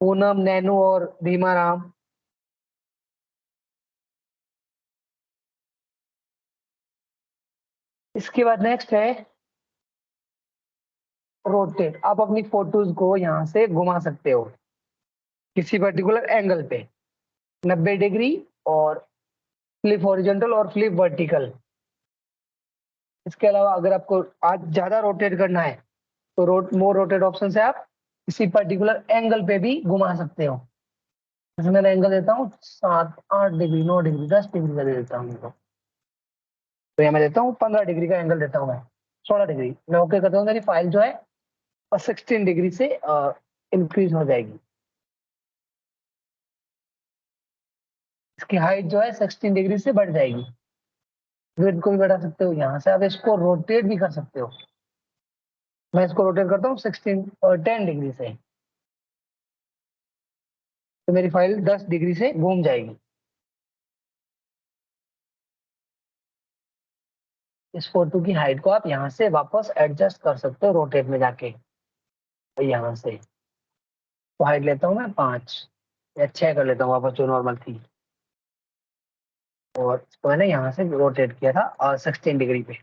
S1: पूनम, नैनू और भीमा राम। इसके बाद नेक्स्ट है रोटेट। आप अपनी फोटोज को यहाँ से घुमा सकते हो किसी पर्टिकुलर एंगल पे, 90 डिग्री, और फ्लिप हॉरिजॉन्टल और फ्लिप वर्टिकल। इसके अलावा अगर आपको आज ज्यादा रोटेट करना है तो मोर रोटेट ऑप्शन से आप किसी पर्टिकुलर एंगल पे भी घुमा सकते हो। जैसे मैं एंगल देता हूँ 7, 8 डिग्री, 9 डिग्री, 10 डिग्री का दे देता हूँ इनको। तो यहाँ मैं देता हूँ 15 डिग्री का एंगल देता हूँ मैं, 16 डिग्री। मैं ओके करता हूँ, मेरी फाइल जो है 16 डिग्री से इंक्रीज हो जाएगी। इसकी हाइट जो है 16 डिग्री से बढ़ जाएगी। वेट को भी बढ़ा सकते हो, यहाँ से आप इसको रोटेट भी कर सकते हो। मैं इसको रोटेट करता हूँ 10 डिग्री से, तो मेरी फाइल 10 डिग्री से घूम जाएगी। इस फोटो की हाइट को आप यहाँ से वापस एडजस्ट कर सकते हो रोटेट में जाके। तो यहाँ से तो हाइट लेता हूँ मैं 5 या 6 कर लेता हूँ वापस, जो नॉर्मल थी। और इसको मैंने यहाँ से रोटेट किया था और 16 डिग्री पे।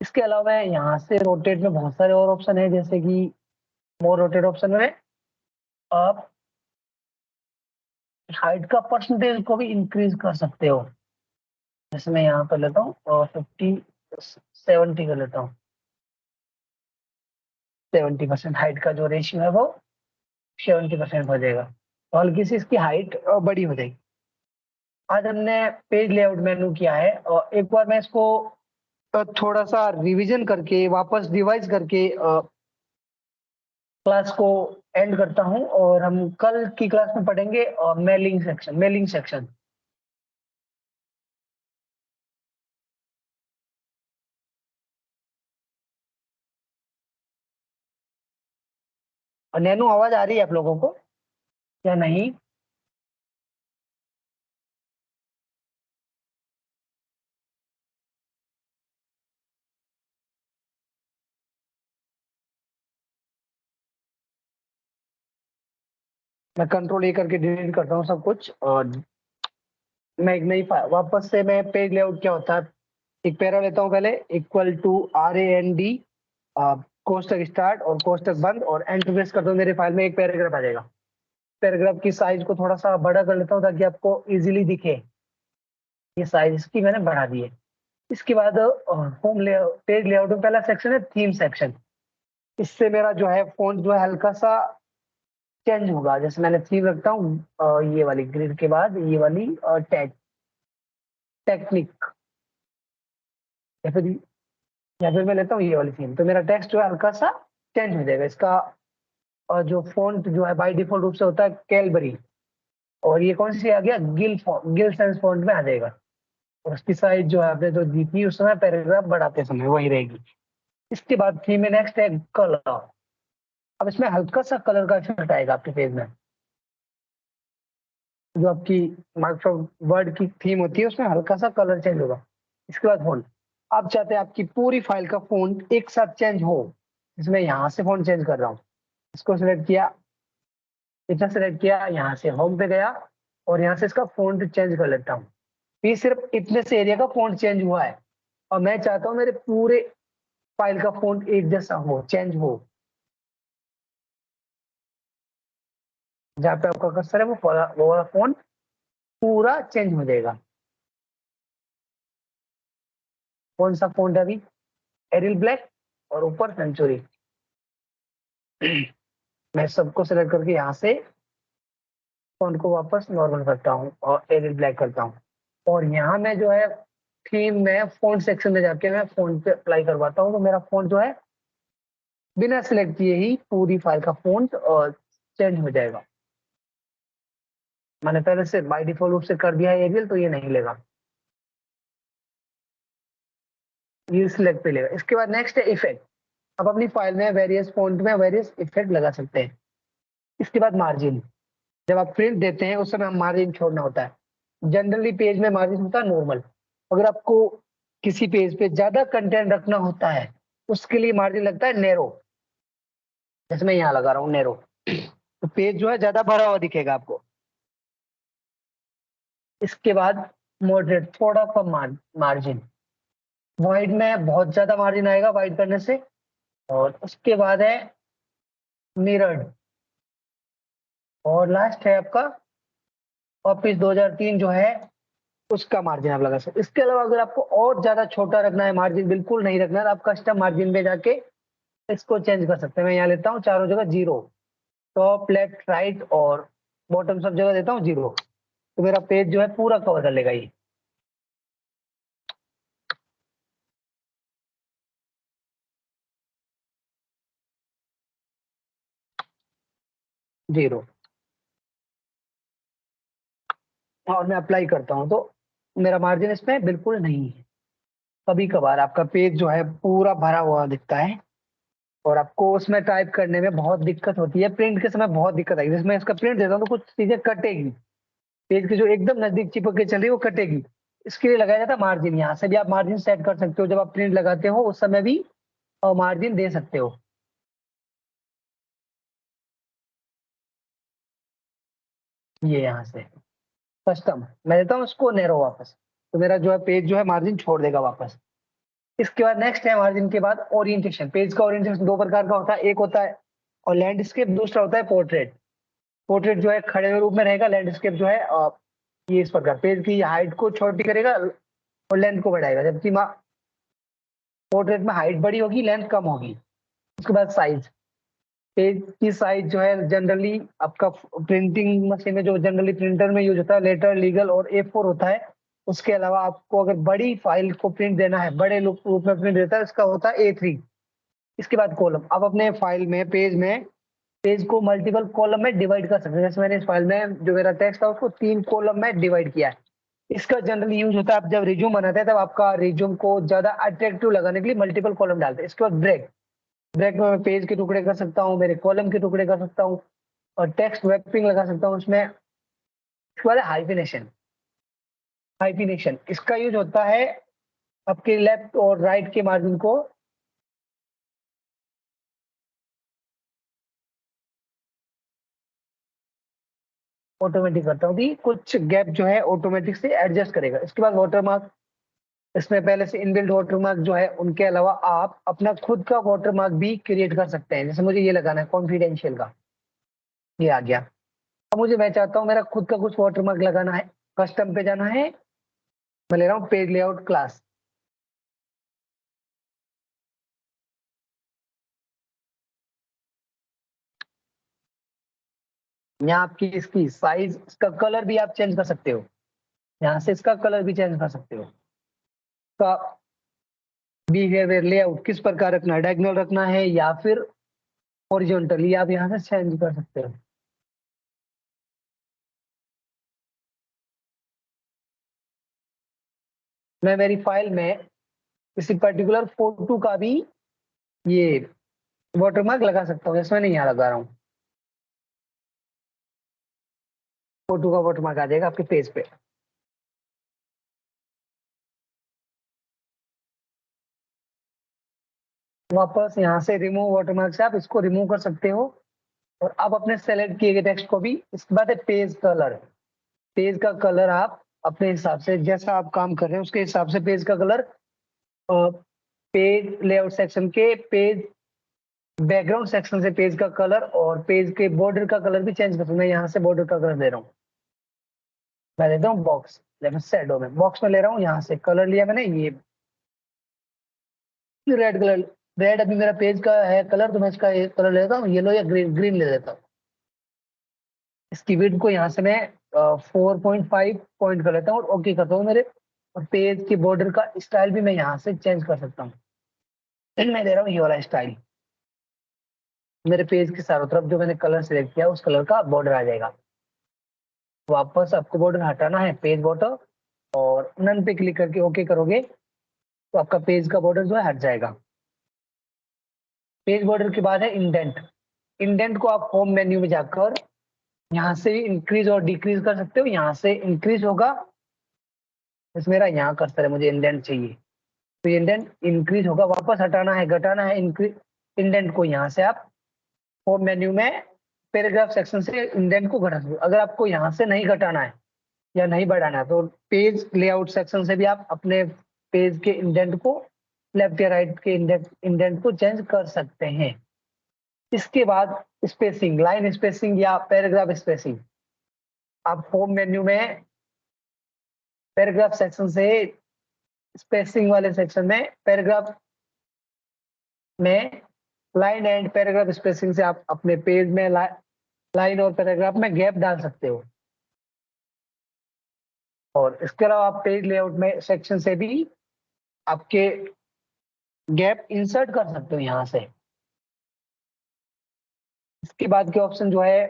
S1: इसके अलावा यहाँ से रोटेट में बहुत सारे और ऑप्शन है, जैसे कि मोर रोटेट ऑप्शन में आप हाइट का परसेंटेज को भी इंक्रीज कर सकते हो। जैसे मैं यहाँ पर लेता हूँ और 50-70 कर लेता हूँ। 70% हाइट का जो रेशियो है वो 70% हो जाएगा, तो हल्की सी इसकी हाइट बड़ी हो जाएगी। आज हमने पेज लेआउट मेनू किया है, और एक बार मैं इसको थोड़ा सा रिवीजन करके वापस रिवाइज करके क्लास को एंड करता हूं, और हम कल की क्लास में पढ़ेंगे मेलिंग सेक्शन। और नैनो आवाज आ रही है आप लोगों को या नहीं? मैं कंट्रोल ए करके डिलीट करता हूँ सब कुछ, और मैं एक नई वापस से मैं पेज लेआउट क्या होता है, एक पैरा लेता हूँ पहले, इक्वल टू RAND, कोष्टक स्टार्ट और कोष्टक बंद, और एंटर प्रेस करता हूँ, मेरे फाइल में एक पैराग्राफ आ जाएगा। पैराग्राफ की साइज को थोड़ा सा बड़ा कर लेता हूँ ताकि आपको इजीली दिखे। ये साइज इसकी मैंने बढ़ा दी है। इसके बाद होम ले पेज लेआउट में पहला सेक्शन है थीम सेक्शन। इससे मेरा जो है फॉन्ट जो है हल्का सा चेंज होगा। जैसे मैंने थीम रखता हूँ ये वाली ग्रिड के बाद ये वाली टेक्निक, या फिर मैं लेता हूँ ये वाली थीम, तो मेरा टेक्स्ट जो है हल्का सा चेंज हो जाएगा। इसका जो फॉन्ट जो है बाय डिफॉल्ट रूप से होता है कैलबरी, और ये कौन सी आ गया, गिल सेंस फॉन्ट में आ जाएगा। और उसकी साइज जो है आपने जो दी थी उस समय पैराग्राफ बढ़ाते समय वही रहेगी। इसके बाद थीम में नेक्स्ट है कलर। अब इसमें हल्का सा कलर का इफेक्ट आएगा आपके पेज में। जो आपकी माइक्रोसॉफ्ट वर्ड की थीम होती है उसमें हल्का सा कलर चेंज होगा। इसके बाद फोन, आप चाहते हैं आपकी पूरी फाइल का फोन एक साथ चेंज हो, इसमें यहाँ से फोन चेंज कर रहा हूँ। इसको सिलेक्ट किया, इतना सिलेक्ट किया, यहाँ से होम पे गया, और यहाँ से इसका फोन चेंज कर लेता हूँ। ये सिर्फ इतने से एरिया का फोन चेंज हुआ है, और मैं चाहता हूँ मेरे पूरे फाइल का फोन एक जैसा हो, चेंज हो। जहाँ पे आपका कर्सर है वो वाला फोन पूरा चेंज हो जाएगा। कौन सा फोन है अभी? एरियल ब्लैक, और ऊपर सेंचुरी। मैं सबको सिलेक्ट करके यहाँ से फॉन्ट को वापस नॉर्मल करता हूँ और एडिट ब्लैक करता हूँ। और यहाँ मैं जो है थीम में फॉन्ट सेक्शन में जाके मैं फॉन्ट पे अप्लाई करवाता हूँ, तो मेरा फॉन्ट जो है बिना सिलेक्ट किए ही पूरी फाइल का फॉन्ट चेंज हो जाएगा। मैंने पहले से बाय डिफॉल्ट रूप से कर दिया है एरियल, तो ये नहीं लेगा, ये सिलेक्ट पे लेगा। इसके बाद नेक्स्ट है इफेक्ट। अब अपनी फाइल में वेरियस फॉन्ट में वेरियस इफेक्ट लगा सकते हैं। इसके बाद मार्जिन, जब आप प्रिंट देते हैं उस समय हम मार्जिन छोड़ना होता है। जनरली पेज में मार्जिन होता है नॉर्मल। अगर आपको किसी पेज पे ज्यादा कंटेंट रखना होता है उसके लिए मार्जिन लगता है नैरो, जैसे मैं यहाँ लगा रहा हूँ नैरो, तो पेज जो है ज्यादा भरा हुआ दिखेगा आपको। इसके बाद मॉडरेट, थोड़ा कम मार्जिन। वाइड में बहुत ज्यादा मार्जिन आएगा वाइड करने से। और उसके बाद है मिरर्ड, और लास्ट है आपका ऑफिस 2003 जो है उसका मार्जिन आप लगा सकते। इसके अलावा अगर आपको और ज्यादा छोटा रखना है, मार्जिन बिल्कुल नहीं रखना है, तो आप कस्टम मार्जिन में जाके इसको चेंज कर सकते हैं। मैं यहाँ लेता हूँ चारों जगह 0, टॉप लेफ्ट राइट और बॉटम सब जगह देता हूँ 0, तो मेरा पेज जो है पूरा कवर कर लेगा ये। जीरो, और मैं अप्लाई करता हूँ तो मेरा मार्जिन इसमें बिल्कुल नहीं है। कभी कभार आपका पेज जो है पूरा भरा हुआ दिखता है और आपको उसमें टाइप करने में बहुत दिक्कत होती है, प्रिंट के समय बहुत दिक्कत आएगी। जैसे मैं इसका प्रिंट देता हूँ तो कुछ चीजें कटेगी, पेज के जो एकदम नजदीक चिपक के चल रही है वो कटेगी। इसके लिए लगाया जाता है मार्जिन। यहाँ से भी आप मार्जिन सेट कर सकते हो, जब आप प्रिंट लगाते हो उस समय भी मार्जिन दे सकते हो। ये यहाँ से कस्टम मैं देता हूँ उसको नैरो वापस, तो मेरा जो है पेज जो है मार्जिन छोड़ देगा वापस। इसके बाद नेक्स्ट है मार्जिन के बाद ओरिएंटेशन। पेज का ओरिएंटेशन दो प्रकार का होता है, एक होता है और लैंडस्केप, दूसरा होता है पोर्ट्रेट। पोर्ट्रेट जो है खड़े हुए रूप में रहेगा, लैंडस्केप जो है ये इस प्रकार पेज की हाइट को छोटी करेगा और लेंथ को बढ़ाएगा, जबकि पोर्ट्रेट में हाइट बड़ी होगी लेंथ कम होगी। उसके बाद साइज, पेज की साइज जो है जनरली आपका प्रिंटिंग मशीन में जो जनरली प्रिंटर में यूज होता है लेटर लीगल और A4 होता है। उसके अलावा आपको अगर बड़ी फाइल को प्रिंट देना है, बड़े रूप में प्रिंट देता है, इसका होता है A3। इसके बाद कॉलम, अब अपने फाइल में पेज को मल्टीपल कॉलम में डिवाइड कर सकते हैं। जैसे मैंने इस फाइल में जो मेरा टेक्स्ट था उसको 3 कॉलम में डिवाइड किया है। इसका जनरली यूज होता है आप जब रिज्यूम बनाते हैं तब आपका रिज्यूम को ज्यादा अट्रैक्टिव लगाने के लिए मल्टीपल कॉलम डालते हैं। इसके बाद ब्रेक, ब्रेक में मैं पेज के टुकड़े कर सकता हूँ, मेरे कॉलम के टुकड़े कर सकता हूँ और टेक्स्ट रैपिंग लगा सकता हूँ उसमें। इसके बाद हाइफिनेशन, हाइफिनेशन इसका यूज होता है आपके लेफ्ट और राइट के मार्जिन को ऑटोमेटिक करता हूँ कि कुछ गैप जो है ऑटोमेटिक से एडजस्ट करेगा। इसके बाद वाटरमार्क, इसमें पहले से इनबिल्ट वाटरमार्क जो है उनके अलावा आप अपना खुद का वाटरमार्क भी क्रिएट कर सकते हैं। जैसे मुझे ये लगाना है कॉन्फिडेंशियल का, ये आ गया। अब मैं चाहता हूँ मेरा खुद का कुछ वाटरमार्क लगाना है, कस्टम पे जाना है, मैं ले रहा हूँ पेज लेआउट क्लास। यहाँ आपकी इसकी साइज, इसका कलर भी आप चेंज कर सकते हो, यहाँ से इसका कलर भी चेंज कर सकते हो। का बिहेवियर लेआउट किस प्रकार रखना है, डायगोनल रखना है या फिर हॉरिजॉन्टली, आप यहाँ से चेंज कर सकते हो। मैं मेरी फाइल में किसी पर्टिकुलर फोटो का भी ये वाटरमार्क लगा सकता हूँ, जैसे मैंने यहाँ लगा रहा हूँ, फोटो का वाटरमार्क आ जाएगा आपके पेज पे। वापस यहाँ से रिमूव वाटरमार्क से आप इसको रिमूव कर सकते हो। और अब अपने सेलेक्ट किए गए टेक्स्ट को भी, इसके बाद है पेज कलर। पेज का कलर आप अपने हिसाब से जैसा आप काम कर रहे हैं उसके हिसाब से पेज का कलर, पेज लेआउट सेक्शन के पेज बैकग्राउंड सेक्शन से पेज का कलर और पेज के बॉर्डर का कलर भी चेंज कर सकते हैं। मैं यहाँ से बॉर्डर का कलर दे रहा हूँ, मैं देता हूँ बॉक्स शेडो में, बॉक्स में ले रहा हूँ, यहाँ से कलर लिया मैंने ये रेड कलर रेड अभी मेरा पेज का है कलर, तो मैं इसका कलर ले लेता हूँ येलो या ग्रीन, ग्रीन ले लेता हूँ। इसकी विड्थ को यहाँ से मैं 4.5 पॉइंट कर लेता हूँ और ओके करता हूँ मेरे। और पेज के बॉर्डर का स्टाइल भी मैं यहाँ से चेंज कर सकता हूँ। मैं दे रहा हूँ ये वाला स्टाइल। मेरे पेज के चारों तरफ जो मैंने कलर सिलेक्ट किया उस कलर का बॉर्डर आ जाएगा। वापस आपको बॉर्डर हटाना है पेज बॉर्डर, और नन पे क्लिक करके ओके करोगे तो आपका पेज का बॉर्डर जो है हट जाएगा। पेज बॉर्डर के बाद है इंडेंट। इंडेंट को आप होम मेन्यू में जाकर यहाँ से इंक्रीज और डिक्रीज कर सकते हो। यहाँ से इंक्रीज होगा, जैसे मेरा यहाँ कर्सर है, मुझे इंडेंट चाहिए तो इंडेंट इंक्रीज होगा। वापस हटाना है, घटाना है इंक्रीज इंडेंट को, यहाँ से आप होम मेन्यू में पैराग्राफ सेक्शन से इंडेंट को घटा सकते हो। अगर आपको यहाँ से नहीं घटाना है या नहीं बढ़ाना है तो पेज लेआउट सेक्शन से भी आप अपने पेज के इंडेंट को, लेफ्ट या राइट के इंडेंट को चेंज कर सकते हैं। इसके बाद स्पेसिंग, लाइन स्पेसिंग या पैराग्राफ स्पेसिंग। आप होम मेन्यू में पैराग्राफ सेक्शन से स्पेसिंग वाले सेक्शन में पैराग्राफ में लाइन एंड पैराग्राफ स्पेसिंग से आप अपने पेज में लाइन और पैराग्राफ में गैप डाल सकते हो। और इसके अलावा आप पेज लेआउट में सेक्शन से भी आपके गैप इंसर्ट कर सकते हो यहाँ से। इसके बाद के ऑप्शन जो है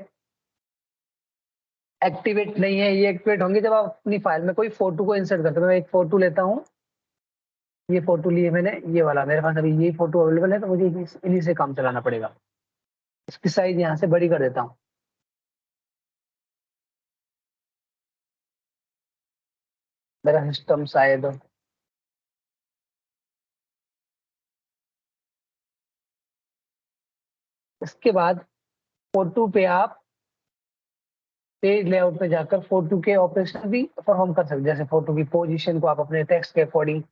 S1: एक्टिवेट नहीं है, ये एक्टिवेट होंगे जब आप अपनी फाइल में कोई फोटो को इंसर्ट करते हो। मैं एक फोटो लेता हूँ, ये फोटो लिए मैंने, ये वाला मेरे पास अभी ये फोटो अवेलेबल है, तो मुझे इन्हीं से काम चलाना पड़ेगा। इसकी साइज यहाँ से बड़ी कर देता हूँ। मेरा सिस्टम शायद, इसके बाद फोटो पे आप पेज लेआउट पे जाकर फोटो के ऑपरेशन भी परफॉर्म कर सकते हैं। जैसे फोटो की पोजीशन को आप अपने टेक्स्ट के अकॉर्डिंग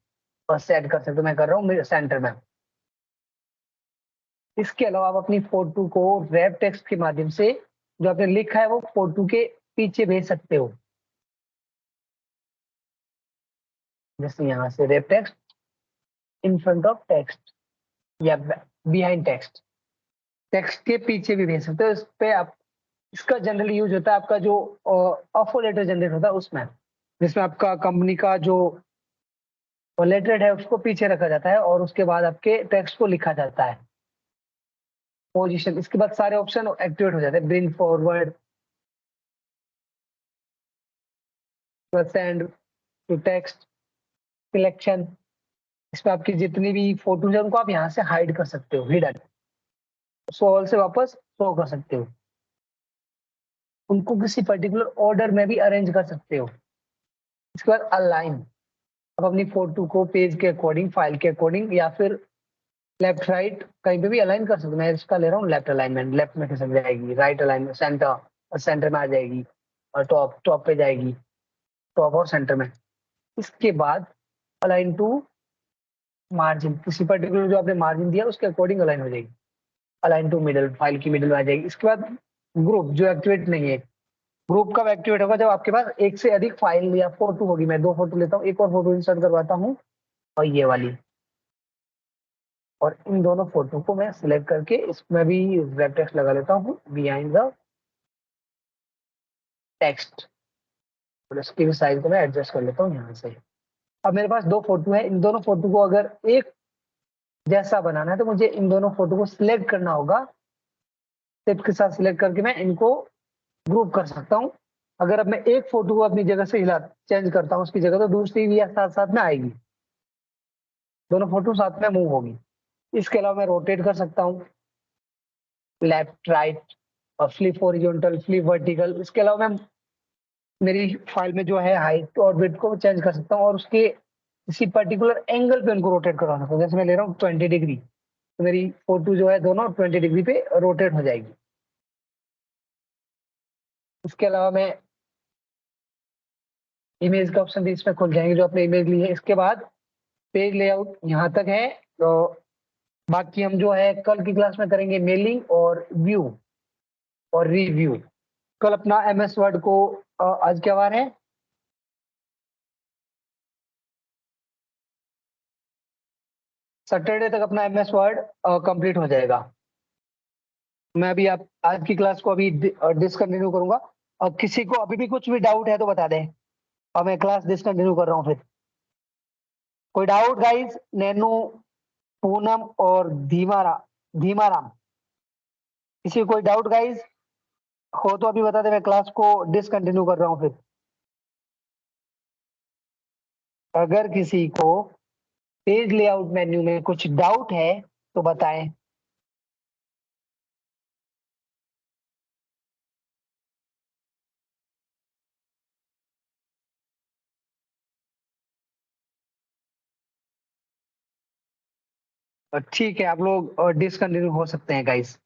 S1: सेट कर सकते हो। मैं कर रहा हूँ मेरे सेंटर में। इसके अलावा आप अपनी फोटो को रैप टेक्स्ट के माध्यम से जो आपने लिखा है वो फोटो के पीछे भेज सकते हो। जैसे यहाँ से wrap text in front of text या बिहाइंड टेक्स्ट, टेक्स्ट के पीछे भी भेज सकते हो। इस पे आप, इसका जनरली यूज होता है आपका जो ऑफर लेटर जनरेट होता है उसमें, जिसमें आपका कंपनी का जो लेटर है उसको पीछे रखा जाता है और उसके बाद आपके टेक्स्ट को लिखा जाता है। पोजीशन, इसके बाद सारे ऑप्शन एक्टिवेट हो जाते हैं। Bring forward, send to text, selection. इसमें आपकी जितनी भी फोटोज है उनको आप यहाँ से हाइड कर सकते हो, हिडन। शो ऑल से वापस शो कर सकते हो। उनको किसी पर्टिकुलर ऑर्डर में भी अरेंज कर सकते हो। इसके बाद अलाइन, आप अपनी फोटो को पेज के अकॉर्डिंग, फाइल के अकॉर्डिंग या फिर लेफ्ट राइट कहीं पे भी अलाइन कर सकते हो। मैं इसका ले रहा हूँ लेफ्ट अलाइनमेंट, लेफ्ट में खिसक जाएगी, राइट अलाइनमेंट सेंटर, और सेंटर में आ जाएगी, और टॉप, टॉप पे जाएगी, टॉप और सेंटर में। इसके बाद अलाइन टू मार्जिन, किसी पर्टिकुलर जो आपने मार्जिन दिया उसके अकॉर्डिंग अलाइन हो जाएगी। अलाइन टू मिडल, फाइल की मिडल में आ जाएगी। इसके बाद ग्रुप जो एक्टिवेट नहीं है, ग्रुप कब एक्टिवेट होगा, जब आपके पास एक से अधिक फाइल या फोटो होगी। मैं दो फोटो लेता हूँ, एक और फोटो इंसर्ट करवाता हूँ और ये वाली, और इन दोनों फोटो को मैं सिलेक्ट करके इसमें भी रेड टेक्स्ट लगा लेता हूँ बिहाइंड द टेक्स्ट, और इसकी भी साइज को मैं एडजस्ट कर लेता हूँ यहाँ से। अब मेरे पास दो फोटो है, इन दोनों फोटो को अगर एक जैसा बनाना है तो मुझे इन दोनों फोटो को सिलेक्ट करना होगा। टिप के साथ सिलेक्ट करके मैं इनको ग्रुप कर सकता हूँ। अगर अब मैं एक फोटो को अपनी जगह से हिला चेंज करता हूँ उसकी जगह, तो दूसरी भी साथ साथ में आएगी, दोनों फोटो साथ में मूव होगी। इसके अलावा मैं रोटेट कर सकता हूँ, लेफ्ट राइट, और फ्लिप हॉरिजॉन्टल, फ्लिप वर्टिकल। इसके अलावा मैं मेरी फाइल में जो है हाइट और विड्थ को चेंज कर सकता हूँ और उसके किसी पर्टिकुलर एंगल पे उनको रोटेट करवा सकता हूँ। जैसे मैं ले रहा हूँ 20 डिग्री, तो मेरी फोटो जो है दोनों 20 डिग्री पे रोटेट हो जाएगी। इसके अलावा मैं इमेज का ऑप्शन भी इसमें खुल जाएंगे जो आपने इमेज ली है। इसके बाद पेज लेआउट यहाँ तक है, तो बाकी हम जो है कल की क्लास में करेंगे मेलिंग और व्यू और रिव्यू। कल अपना MS वर्ड को आज क्या वार है, सैटरडे तक अपना एमएस वर्ड कंप्लीट हो जाएगा। मैं अभी आप आज की क्लास को अभी डिसकंटिन्यू करूंगा, और किसी को अभी भी कुछ भी डाउट है तो बता दें, और मैं क्लास डिसकंटिन्यू कर रहा हूँ फिर। कोई डाउट गाइस? नैनू, पूनम और धीमाराम, किसी को कोई डाउट गाइस हो तो अभी बता दे, मैं क्लास को डिसकंटिन्यू कर रहा हूँ फिर। अगर किसी को पेज लेआउट मेन्यू में कुछ डाउट है तो बताएं। ठीक है, आप लोग डिसकंटिन्यू हो सकते हैं गाइस।